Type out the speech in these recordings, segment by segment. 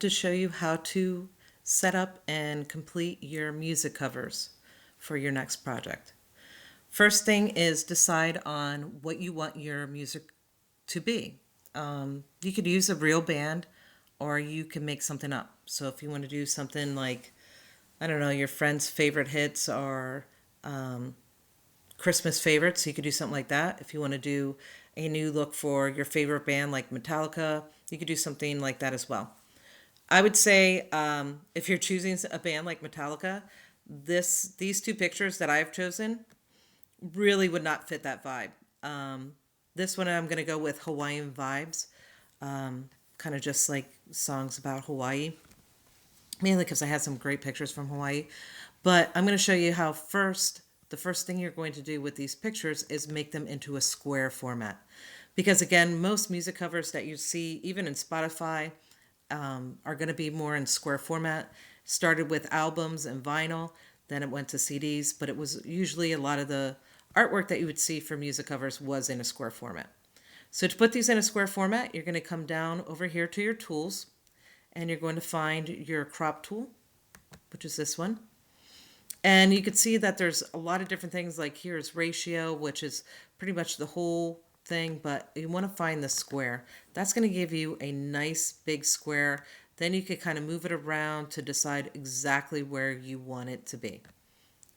to show you how to set up and complete your music covers for your next project. First thing is decide on what you want your music to be. You could use a real band or you can make something up. So if you want to do something like, I don't know, your friend's favorite hits or Christmas favorites, you could do something like that. If you want to do a new look for your favorite band like Metallica, you could do something like that as well. I would say if you're choosing a band like Metallica, these two pictures that I've chosen really would not fit that vibe. This one I'm going to go with Hawaiian vibes, kind of just like songs about Hawaii, mainly because I had some great pictures from Hawaii. But I'm going to show you how the first thing you're going to do with these pictures is make them into a square format. Because again, most music covers that you see, even in Spotify, are going to be more in square format. Started with albums and vinyl, then it went to CDs, but it was usually a lot of the artwork that you would see for music covers was in a square format. So to put these in a square format, you're going to come down over here to your tools and you're going to find your crop tool, which is this one. And you can see that there's a lot of different things, like here's ratio, which is pretty much the whole thing, but you want to find the square. That's going to give you a nice big square. Then you can kind of move it around to decide exactly where you want it to be.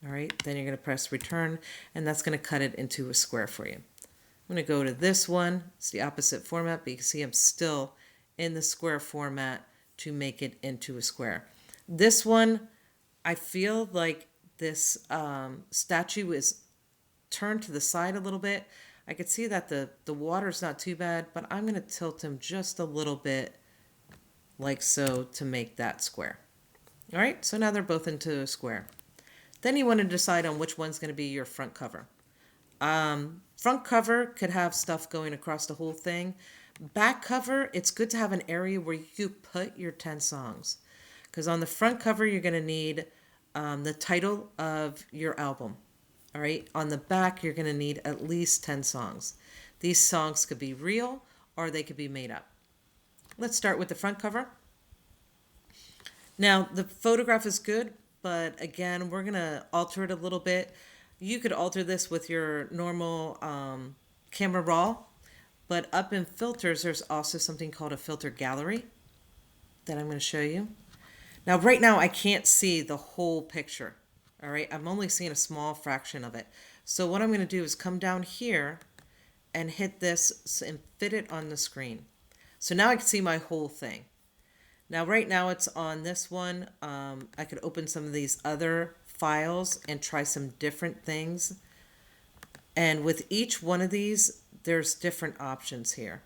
All right, then you're going to press return, and that's going to cut it into a square for you. I'm going to go to this one. It's the opposite format, but you can see I'm still in the square format to make it into a square. This one, I feel like this statue is turned to the side a little bit. I could see that the water's not too bad, but I'm going to tilt him just a little bit like so to make that square. All right, so now they're both into a square. Then you want to decide on which one's going to be your front cover. Front cover could have stuff going across the whole thing. Back cover, it's good to have an area where you put your 10 songs. Because on the front cover, you're going to need the title of your album. All right. On the back, you're going to need at least 10 songs. These songs could be real or they could be made up. Let's start with the front cover. Now, the photograph is good, but again, we're going to alter it a little bit. You could alter this with your normal camera raw, but up in filters, there's also something called a filter gallery that I'm going to show you. Now, right now, I can't see the whole picture. All right, I'm only seeing a small fraction of it. So what I'm going to do is come down here and hit this and fit it on the screen. So now I can see my whole thing. Now, right now it's on this one. I could open some of these other files and try some different things. And with each one of these, there's different options here.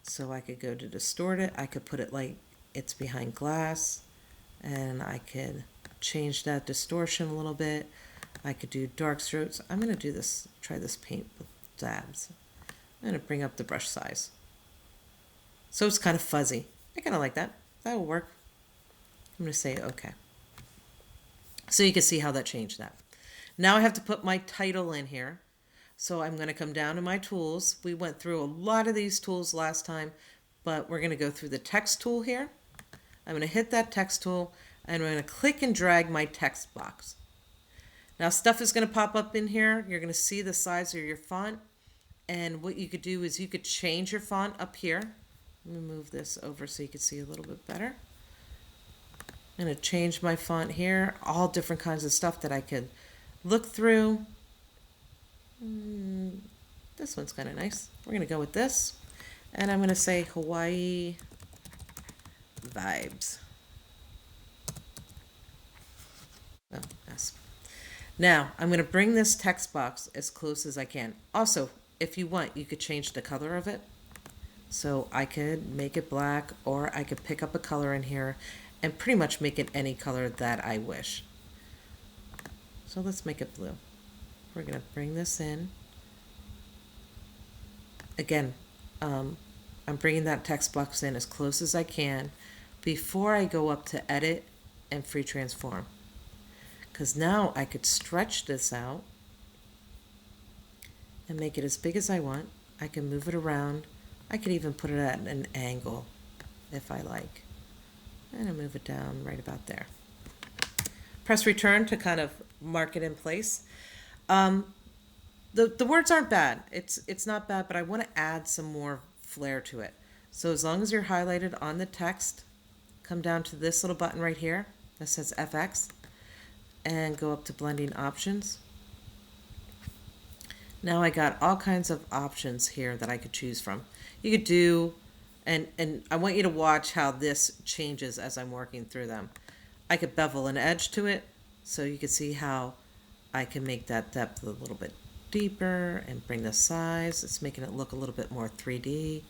So I could go to distort it. I could put it like it's behind glass, and I could change that distortion a little bit. I could do dark strokes. I'm going to do this, try this paint with dabs. I'm going to bring up the brush size. So it's kind of fuzzy. I kind of like that. That'll work. I'm going to say okay. So you can see how that changed that. Now I have to put my title in here. So I'm going to come down to my tools. We went through a lot of these tools last time, but we're going to go through the text tool here. I'm going to hit that text tool and I'm going to click and drag my text box. Now stuff is going to pop up in here. You're going to see the size of your font. And what you could do is you could change your font up here. Let me move this over so you can see a little bit better. I'm going to change my font here. All different kinds of stuff that I could look through. This one's kind of nice. We're going to go with this. And I'm going to say Hawaii Vibes. Oh, yes. Now, I'm going to bring this text box as close as I can. Also, if you want, you could change the color of it. So I could make it black, or I could pick up a color in here and pretty much make it any color that I wish. So let's make it blue. We're going to bring this in. Again, I'm bringing that text box in as close as I can before I go up to edit and free transform. Because now I could stretch this out and make it as big as I want. I can move it around. I could even put it at an angle if I like. And I move it down right about there. Press return to kind of mark it in place. The words aren't bad. It's not bad, but I want to add some more flair to it. So as long as you're highlighted on the text, come down to this little button right here that says FX and go up to blending options. Now I got all kinds of options here that I could choose from. You could do, and I want you to watch how this changes as I'm working through them. I could bevel an edge to it, so you can see how I can make that depth a little bit deeper and bring the size. It's making it look a little bit more 3D.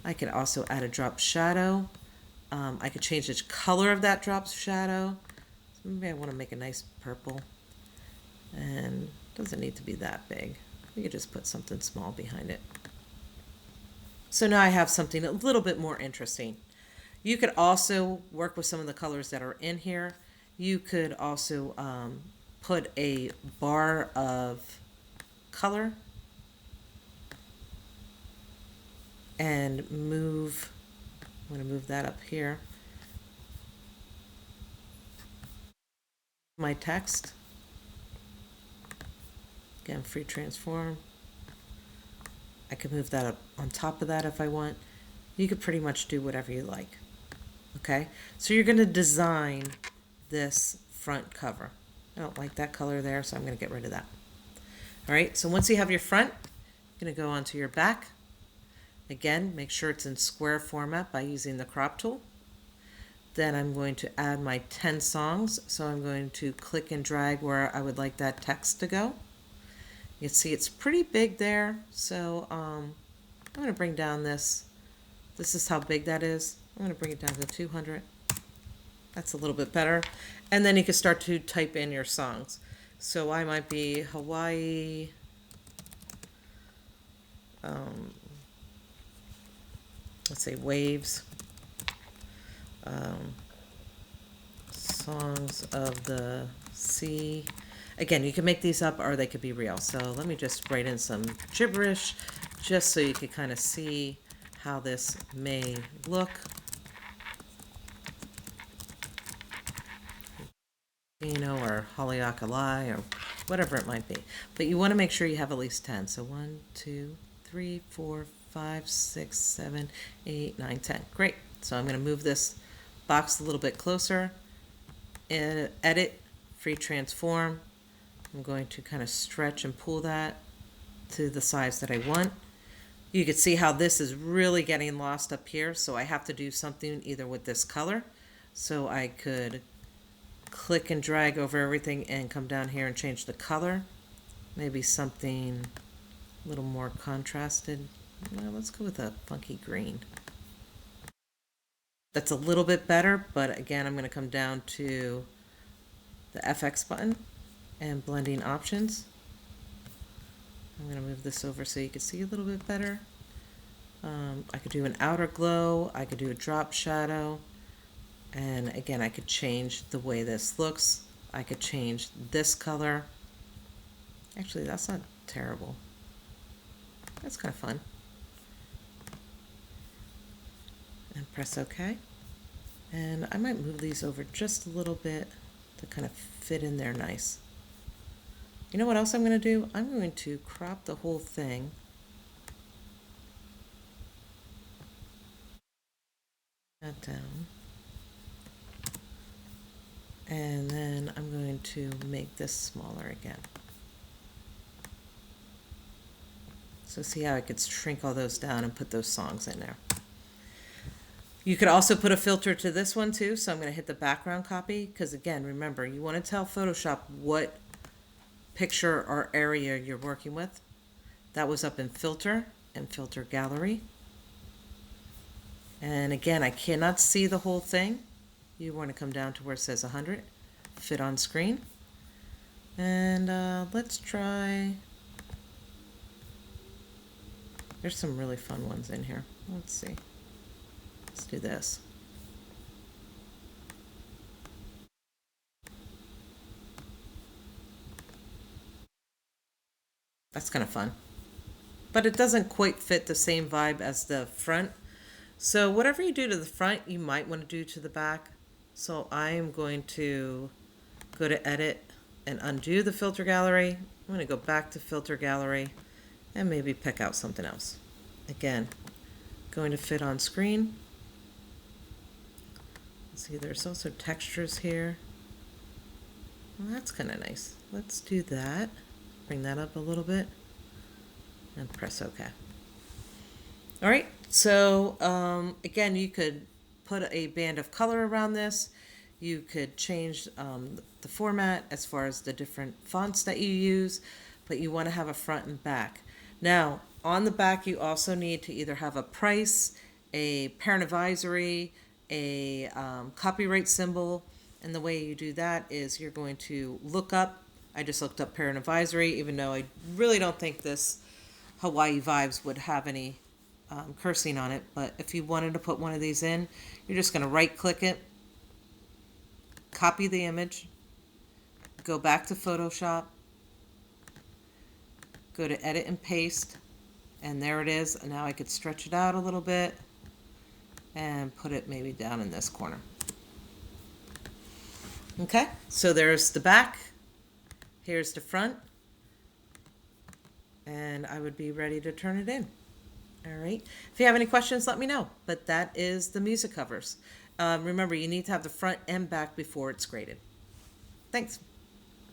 I could also add a drop shadow. I could change the color of that drop shadow. So maybe I want to make a nice purple, and it doesn't need to be that big. We could just put something small behind it. So now I have something a little bit more interesting. You could also work with some of the colors that are in here. You could also put a bar of color and move, I'm going to move that up here. My text. Again, free transform. I could move that up on top of that if I want. You could pretty much do whatever you like. Okay, so you're going to design this front cover. I don't like that color there, so I'm going to get rid of that. All right, so once you have your front, you're going to go onto your back. Again, make sure it's in square format by using the crop tool. Then I'm going to add my 10 songs, so I'm going to click and drag where I would like that text to go. You can see it's pretty big there, so I'm going to bring down this. This is how big that is. I'm going to bring it down to 200. That's a little bit better. And then you can start to type in your songs. So I might be Hawaii, let's say waves, songs of the sea. Again, you can make these up or they could be real. So let me just write in some gibberish just so you can kind of see how this may look. Or Haleakala or whatever it might be. But you want to make sure you have at least 10. So 1, 2, 3, 4, 5, 6, 7, 8, 9, 10. Great. So I'm going to move this box a little bit closer. And edit, free transform. I'm going to kind of stretch and pull that to the size that I want. You can see how this is really getting lost up here. So I have to do something either with this color. So I could click and drag over everything and come down here and change the color. Maybe something a little more contrasted. Well, let's go with a funky green. That's a little bit better, but again, I'm going to come down to the FX button and blending options. I'm going to move this over so you can see a little bit better. I could do an outer glow. I could do a drop shadow. And again, I could change the way this looks. I could change this color. Actually, that's not terrible. That's kind of fun. And press OK. And I might move these over just a little bit to kind of fit in there nice. You know what else I'm going to do? I'm going to crop the whole thing. That down. And then I'm going to make this smaller again. So see how I could shrink all those down and put those songs in there. You could also put a filter to this one too. So I'm going to hit the background copy because again, remember, you want to tell Photoshop what picture or area you're working with. That was up in filter and filter gallery. And again, I cannot see the whole thing. You want to come down to where it says 100, fit on screen. And let's try, there's some really fun ones in here. Let's see. Let's do this. That's kind of fun. But it doesn't quite fit the same vibe as the front. So whatever you do to the front, you might want to do to the back. So I am going to go to edit and undo the filter gallery. I'm going to go back to filter gallery and maybe pick out something else. Again, going to fit on screen. See, there's also textures here. Well, that's kind of nice. Let's do that. Bring that up a little bit and press OK. All right, so again, you could put a band of color around this. You could change the format as far as the different fonts that you use, but you want to have a front and back. Now, on the back, you also need to either have a price, a parent advisory, a copyright symbol, and the way you do that is you're going to look up. I just looked up parent advisory, even though I really don't think this Hawaii Vibes would have any cursing on it, but if you wanted to put one of these in, you're just going to right click it, copy the image, go back to Photoshop, go to edit and paste, and there it is. And now I could stretch it out a little bit and put it maybe down in this corner. Okay, so there's the back, here's the front, and I would be ready to turn it in. All right. If you have any questions, let me know. But that is the music covers. Remember, you need to have the front and back before it's graded. Thanks.